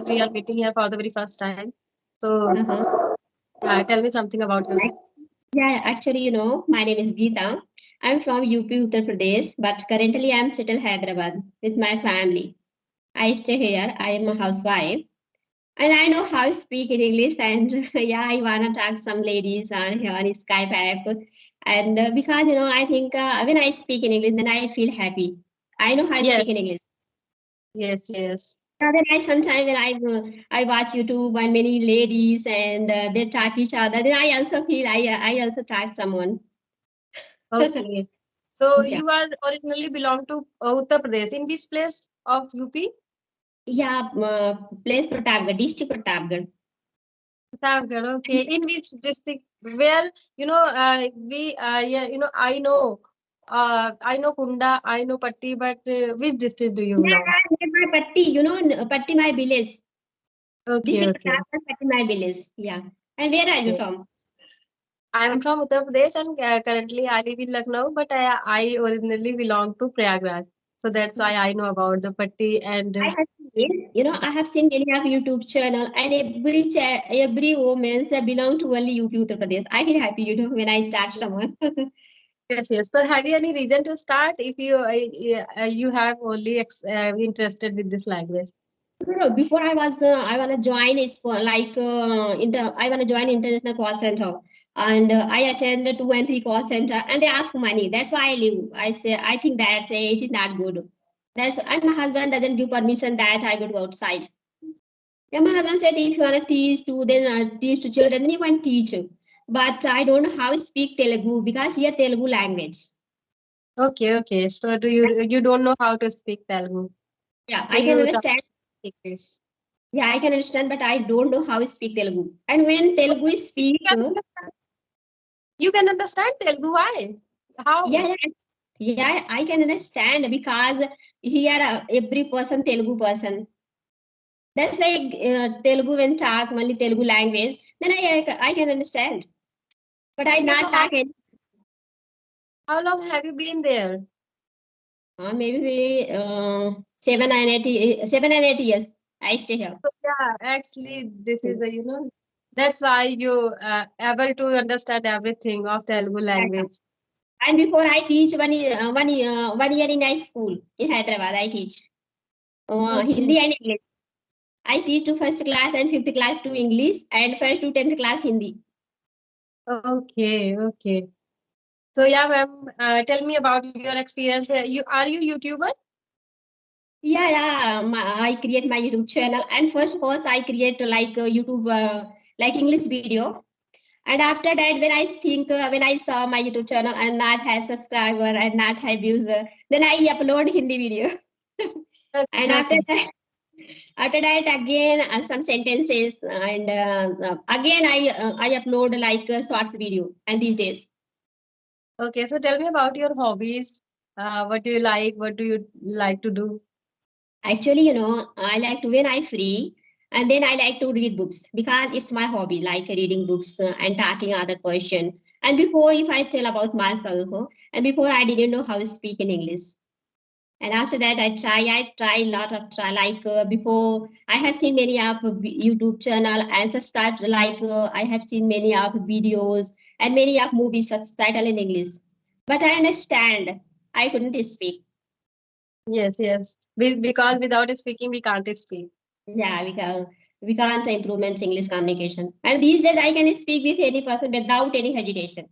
that we are meeting here for the very first time. So, tell me something about yourself. Yeah, actually, my name is Geeta. I'm from UP, Uttar Pradesh, but currently I'm settled Hyderabad with my family. I stay here. I am a housewife, and I know how to speak in English. And yeah, I wanna talk some ladies on here on Skype app, and because I think when I speak in English, then I feel happy. I know how to Yes, speak in English. yes, yes. Then I sometimes when I watch YouTube and many ladies and they talk each other, then I also feel I also talk someone. Okay. So Yeah. you are originally belong to Uttar Pradesh. In which place of UP? Yeah, place Pratapgarh, district Pratapgarh. Pratapgarh. Okay. In which district? Where we yeah, I know Kunda, I know Patti, but which district do you belong? Yeah, nearby Patti, Patti my village. Okay, District okay. Pratapgarh, Patti my village. Yeah. And where are you Okay. from? I am from Uttar Pradesh and currently I live in Lucknow, but I originally belong to Prayagraj. So that's why I know about the Patti and I have seen, I have seen many of YouTube channel and every woman say belong to only UP Uttar Pradesh. I feel happy, when I talk someone. yes, yes. So have you any reason to start if you have only interested with this language? No, before I wanna join is for like I wanna join international call center, and I attended 2 and 3 call center, and they ask money. That's why I leave. I say I think that it is not good. That's and my husband doesn't give permission that I go to outside. Yeah, my husband said if you wanna teach to then teach to children, then you can teach. But I don't know how to speak Telugu because here Telugu language. Okay, okay. So do you don't know how to speak Telugu? Yeah, So I can you talk understand. English. Yeah, I can understand, but I don't know how to speak Telugu. And when Telugu is speak, You can understand, you can understand Telugu. Why? How? yeah, yeah, I can understand because here every person Telugu person. That's like Telugu when talk only Telugu language. Then I can understand, but I Okay, not so talk any. how long have you been there? Maybe 7 and 8 years. I stay here. So yeah, actually, this is a that's why you able to understand everything of Telugu Yeah, yeah. language. And before I teach 1 year in high school in Hyderabad, I teach Okay, Hindi and English. I teach to first class and fifth class to English and first to 10th class Hindi. okay, okay. So yeah, ma'am, tell me about your experience. You YouTuber? Yeah, yeah. I create my YouTube channel, and first I create like YouTube like English video, and after that, when I think when I saw my YouTube channel and not have subscriber and not have views, then I upload Hindi video, and Okay, okay. after that again some sentences, and again I upload like shorts video, and these days. Okay, so tell me about your hobbies. What do you like? What do you like to do? Actually, I like to when I free, and then I like to read books because it's my hobby, like reading books and talking other person. And before, if I tell about myself, and before I didn't know how to speak in English. And after that, I try a lot of try. Like before, I have seen many of YouTube channel and subscribed. Like I have seen many of videos and many of movies subtitle in English. But I understand. I couldn't speak. Yes, yes. Because without speaking, we can't speak. Yeah, we can't implement English communication. And these days I can speak with any person without any hesitation.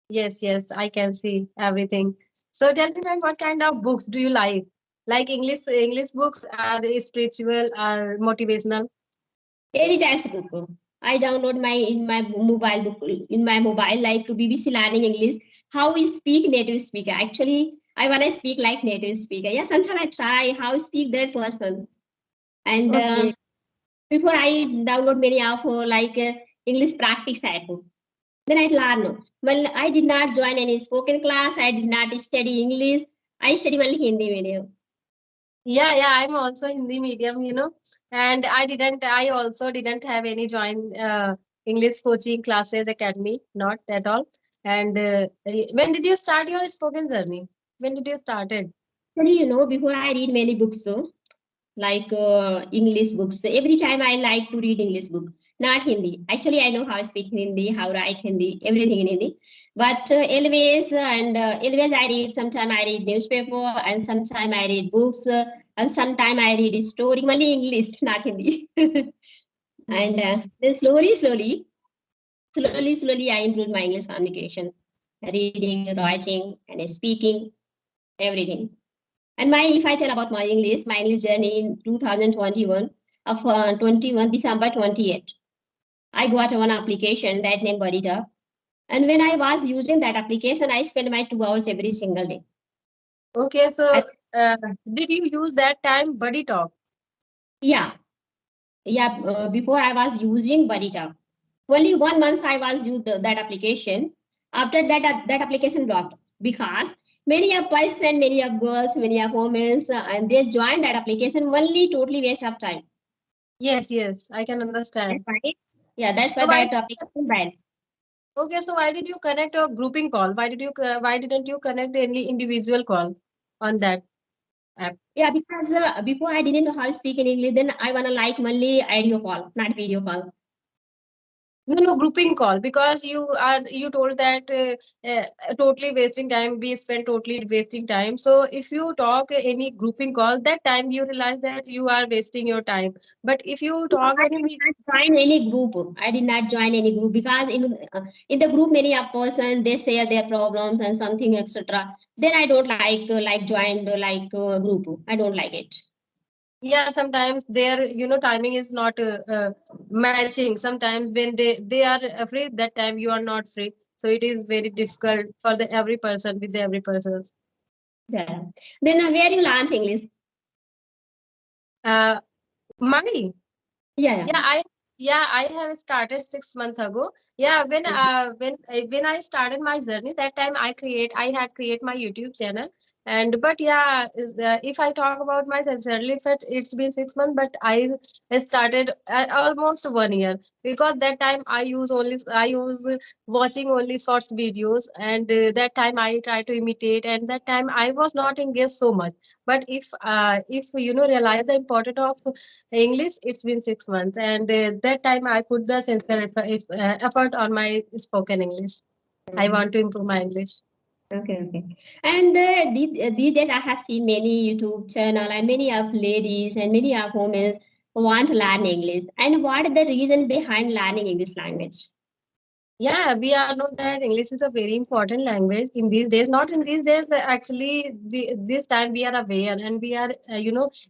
Yes, yes, I can see everything. So tell me, ma'am, what kind of books do you like? Like English books are spiritual or motivational? Any types of book. I download my mobile book in my mobile like BBC Learning English. How we speak native speaker. Actually, I wanna speak like native speaker. Yeah, sometimes I try how to speak that person. And Okay. before I download many of like English practice app. Then I learn. Well, I did not join any spoken class. I did not study English. I study only Hindi medium. Yeah, yeah, I'm also Hindi medium, and I also didn't have any join English coaching classes academy, not at all. And when did you start your spoken journey? When did you started? Actually, before I read many books, though, like English books. So every time I like to read English book, not Hindi. Actually, I know how to speak Hindi, how to write Hindi, everything in Hindi. But always I read. Sometime I read newspaper, and sometime I read books, and sometime I read story. Only English, not Hindi. And then slowly, I improved my English communication, reading, writing, and speaking, everything. And if I tell about my English journey in 2021, of 21 December 28, I got one application that named Buddy. And when I was using that application, I spent my 2 hours every single day. Okay, so And did you use that time Buddy Talk? yeah, before I was using Buddy. Only 1 month I was used that application. After that, that application blocked because many of boys and many of girls, many of women, and they join that application only totally waste of time. Yes, yes, I can That's understand. why, yeah, that's why So why? that application banned. Okay, so why did you connect a grouping call? Why didn't you connect any individual call on that app? Yeah, because before I didn't know how to speak in English, then I wanna like only audio call, not video call. No, grouping call, because you told that totally wasting time. We spend totally wasting time. So if you talk any grouping call, that time you realize that you are wasting your time. But if you No, talk I any did not join any group. I did not join any group because in the group many a person they share their problems and something etc. Then I don't like joined group. I don't like it. Yeah, sometimes their timing is not matching. Sometimes when they are free, that time you are not free. So it is very difficult for the every person with every person. Yeah. Then where you learn English? Uh, my Yeah, yeah. Yeah, I have started 6 months ago. Yeah, when I started my journey, that time I had create my YouTube channel. And but yeah, if I talk about my sincerely, if it's been 6 months, but I started almost 1 year, because that time I use watching only shorts videos, and that time I try to imitate, and that time I was not engaged so much. But if realize the importance of English, it's been 6 months, and that time I put the sincere effort on my spoken English. I want to improve my English. Okay, okay. And these days I have seen many YouTube channel and many of ladies and many of women want to learn English. And what is the reason behind learning English language? Yeah, we all know that English is a very important language in these days. Not in these days, actually, this time we are aware, and we are,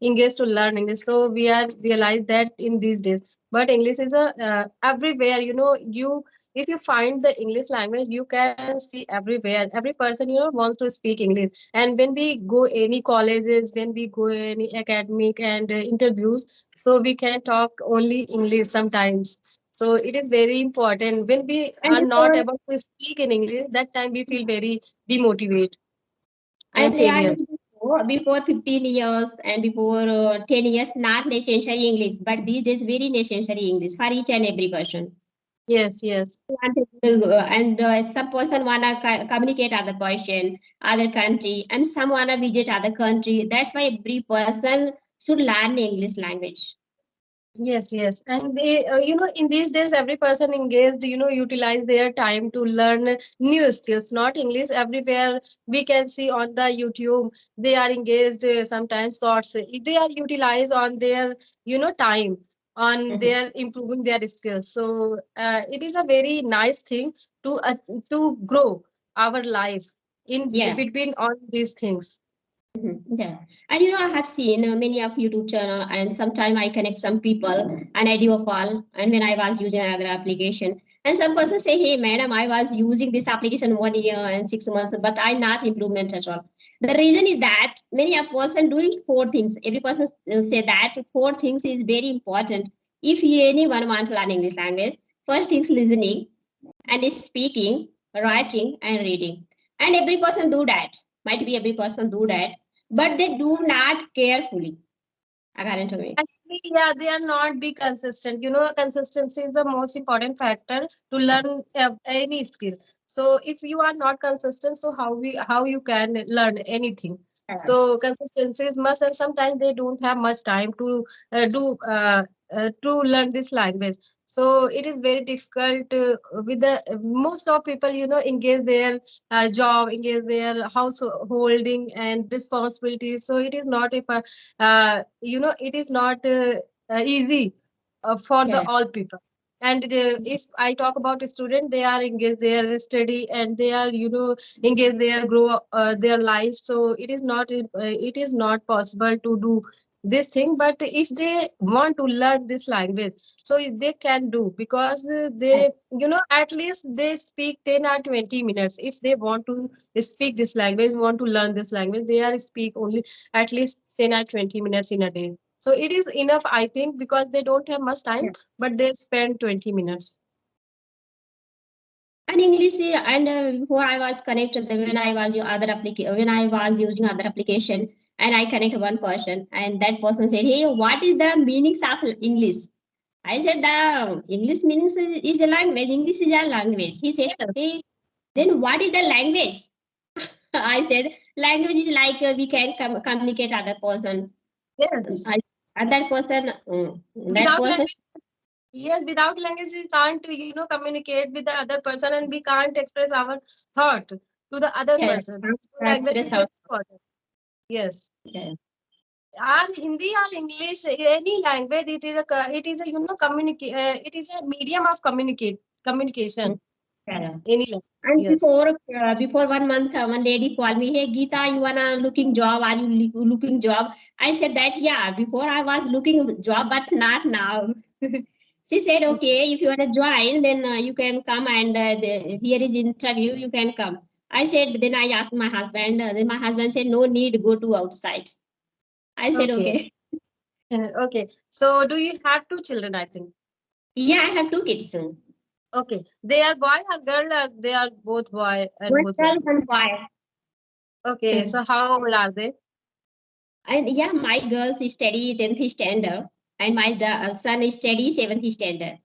engaged to learn English. So we are realize that in these days. But English is a everywhere. If you find the English language, you can see everywhere. Every person, wants to speak English. And when we go any colleges, when we go any academic and interviews, so we can talk only English sometimes. So it is very important. When we And are not before, able to speak in English, that time we feel very demotivated and and they are failure. before 15 years and before 10 years, not necessary English, but these days very necessary English for each and every person. Yes, yes. And some person wanna communicate other person, other country, and some wanna visit other country. That's why every person should learn English language. Yes, yes. And in these days, every person engaged, utilize their time to learn new skills, not English. Everywhere we can see on the YouTube, they are engaged, sometimes shorts. They are utilized on their, time on Mhm. their improving their skills. So it is a very nice thing to grow our life in Yeah. between all these things. Yeah, and I have seen many of YouTube channel, and sometime I connect some people and I do a call. And when I was using another application, and some person say, "Hey, madam, I was using this application 1 year and 6 months, but I not improvement at all." The reason is that many of person doing four things. Every person say that four things is very important. If anyone want to learn English language, first things listening and is speaking, writing, and reading. And every person do that. Might be every person do that, but they do not carefully, according to me. Actually, yeah, they are not be consistent. Consistency is the most important factor to learn any skill. So if you are not consistent, so how you can learn anything? So consistency is must, and sometimes they don't have much time to learn this language. So it is very difficult with the most of people, engage their job, engage their householding and responsibilities. So it is not it is not easy for the Correct. all people. And if I talk about a student, they are engaged their study, and they are engage their grow their life. So it is not possible to do this thing. But if they want to learn this language, so they can do, because they at least they speak 10 or 20 minutes. If they want to speak this language, want to learn this language, they are speak only at least 10 or 20 minutes in a day. So it is enough, I think, because they don't have much time, but they spend 20 minutes. And English, and before I was connected, when I was when I was using other application, and I connect one person, and that person said, "Hey, what is the meanings of English?" I said, "The English meanings is a language. English is a language." He said, Yes, "Hey, then what is the language?" I said, "Language is like we can communicate other person." yes. I, and that person, that Without person, language, yes, without language, we can't, communicate with the other person, and we can't express our thought to the other yeah, person. So language is express very our. important. Yes. Yeah. Or Hindi or English, any language, it is a it is a medium of communication. Yeah. Any language. And Yes. before 1 month, one lady called me, "Hey Geeta, you wanna looking job? Are you looking job?" I said that yeah, before I was looking job, but not now. She said, "Okay, if you wanna join, then you can come, and here is interview. You can come." I said, then I asked my husband. Then my husband said, "No need, go to outside." I said, Okay. "Okay." Okay. So do you have two children, I think? Yeah, I have two kids. Okay. They are boy or girl, or they are both boy and One both girl, girl? one boy. Okay. So how old are they? And yeah, my girls study 10th standard, and my son is study 7th standard.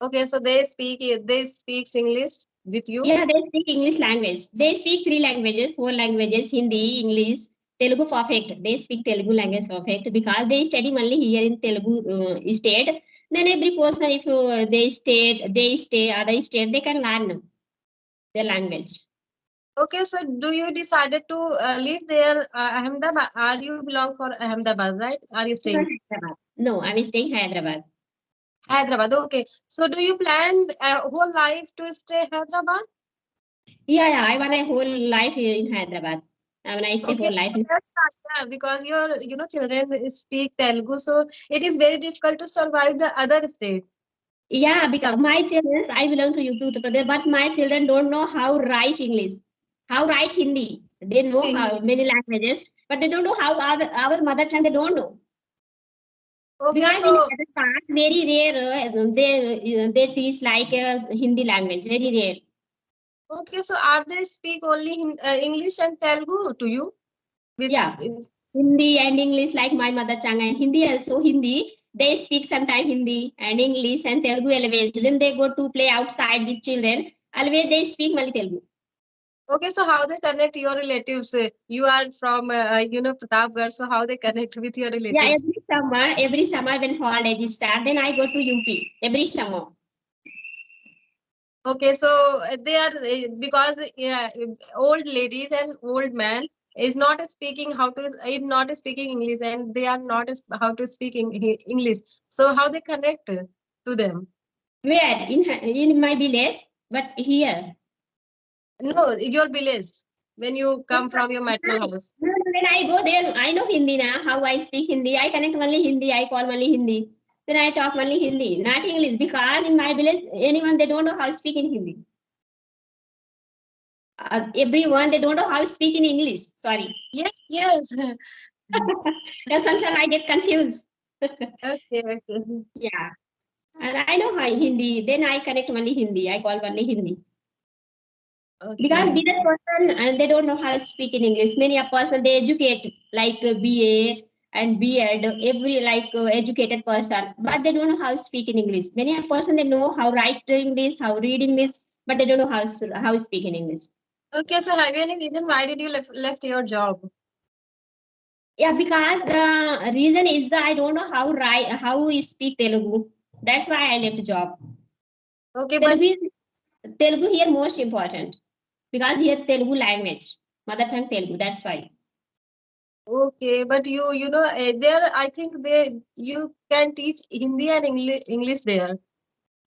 Okay. So they speak English with you? Yeah, they speak English language. They speak three languages, four languages: Hindi, English, Telugu perfect. They speak Telugu language perfect because they study only here in Telugu state. Then every person, if they stay other state, they can learn the language. Okay. So do you decided to live there, Ahmedabad? Are you belong for Ahmedabad, right? Are you staying? Hyderabad. No, I'm staying Hyderabad. Hyderabad. Okay. So do you plan whole life to stay Hyderabad? Yeah, yeah, I want a whole life here in Hyderabad. I want to stay Okay, whole life. so that's faster because your children speak Telugu, so it is very difficult to survive the other state. Yeah, because Some my children, I belong to UP Uttar Pradesh, but my children don't know how write English, how write Hindi. They know how Hindi. many languages, but they don't know how our mother tongue. They don't know Okay, because in so Hyderabad, very rare they teach like Hindi language. Very rare. are they speak only English and Telugu to you with Yeah, Hindi and English like my mother tongue, and Hindi also Hindi. They speak sometimes Hindi and English and Telugu always. Then they go to play outside with children. Always they speak only Telugu. okay, so how they connect your relatives? You are from Pratapgarh, so how they connect with your Yeah, relatives? every summer when holidays start, then I go to UP every summer. Okay, so they are because old ladies and old man is not speaking not speaking English, and they are not how to speak English. So how they connect to them? Where in my village, but here. No, your village when you come from your maternal house. When I go there, I know Hindi now. How I speak Hindi, I connect only Hindi. I call only Hindi. Then I talk only Hindi, not English, because in my village, anyone they don't know how to speak in Hindi. Everyone they don't know how to speak in English. Sorry. Yes, yes. Then sometimes I get confused. Okay, okay. Yeah. And I know how Hindi. Then I connect only Hindi. I call only Hindi. Because Okay. business person and they don't know how to speak in English. Many a person they educate like BA and BEd, every like educated person, but they don't know how to speak in English. Many a person they know how write English, how read English, but they don't know how to speak in English. Okay, so have you any reason why did you left your job? Yeah, because the reason is I don't know how we speak Telugu. That's why I left the job. Okay, but Telugu here most important because here Telugu language, mother tongue Telugu. That's why. okay, but you know there I think they you can teach Hindi and English there.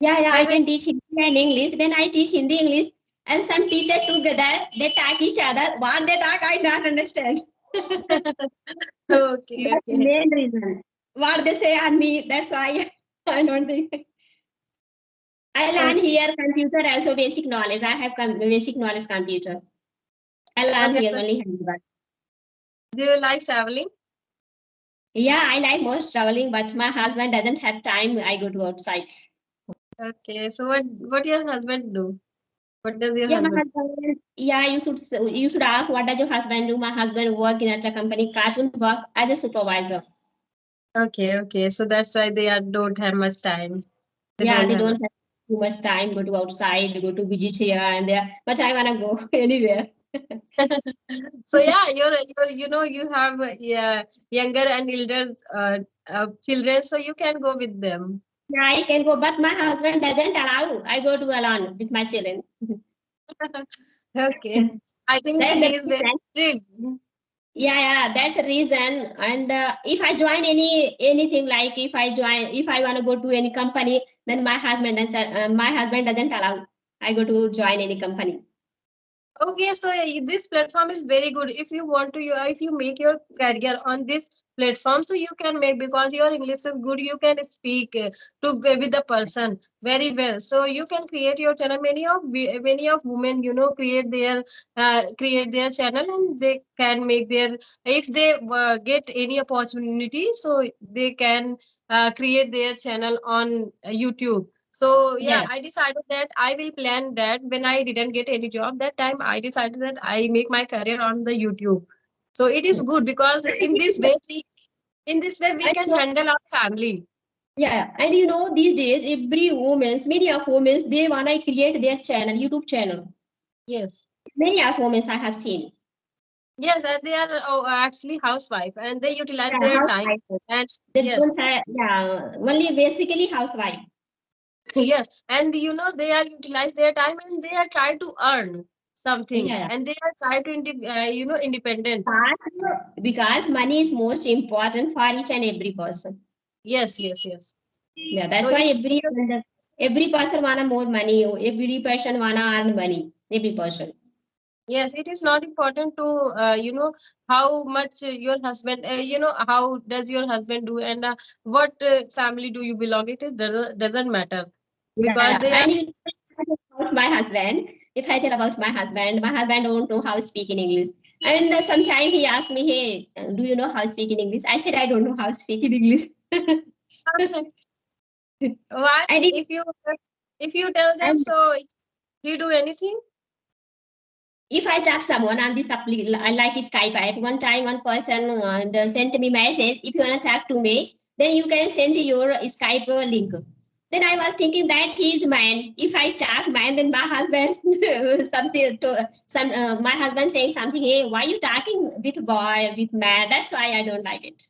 Yeah, I Does it? can teach Hindi and English. When I teach Hindi, English, and some teacher together, they talk each other. What they talk, I don't understand. Okay, That's the okay. main reason. What they say on me, that's why I don't think. I learn Okay. here computer also basic knowledge. I have basic knowledge computer. I learn Okay. here So only Hyderabad. do you like traveling? Yeah, I like most traveling, but my husband doesn't have time. I go to outside. Okay. So what your husband do? What does your Yeah, my husband? husband. Yeah, you should ask what does your husband do? My husband work in a company, Cartoon works as a supervisor. Okay, okay. So that's why they are don't have much time. They Yeah, don't they have don't much. have too much time. Go to outside, go to visit here and there. But I wanna go anywhere. So yeah, you're you know you have yeah younger and elder children, so you can go with them. Yeah, I can go, but my husband doesn't allow. I go to alone with my children. Okay. I think That's he the is very reason. strict. Yeah, that's the reason. And if I join anything like if I want to go to any company, then my husband doesn't allow. I go to join any company. Okay, so this platform is very good. If you want to, if you make your career on this platform, so you can make because your English is good. You can speak with the person very well. So you can create your channel. Many of women, create their channel and they can make their if they get any opportunity, so they can create their channel on YouTube. So yeah, Yeah, I decided that I will plan that when I didn't get any job that time, I decided that I make my career on the YouTube. So it is good because in this way we and can handle our family. yeah, and these days many of women, they wanna create their channel, YouTube channel. Yes. Many of women I have seen. Yes, and they are actually housewife and they utilize Yeah, their time. housewife. And They yes, don't have, yeah, only basically housewife. yes, and they are utilize their time and they are try to earn something Yeah, and they are try to independent. because money is most important for each and every person. Yes, yes, yes. Yeah, So that's why every person wanna more money. Every person wanna earn money. Every person. yes, it is not important to how much your husband how does your husband do and what family do you belong. It is doesn't matter because Yeah, they are and about my husband. If I tell about my husband don't know how to speak in English. And sometimes he asked me, "Hey, do you know how to speak in English?" I said, "I don't know how to speak in English." why and if, if you tell them and so do you do anything. if I talk someone on this I like Skype. At one time, one person sent me message. If you wanna talk to me, then you can send your Skype link. Then I was thinking that he's man. If I talk man, then my husband my husband saying something. Hey, why you talking with boy with man? That's why I don't like it.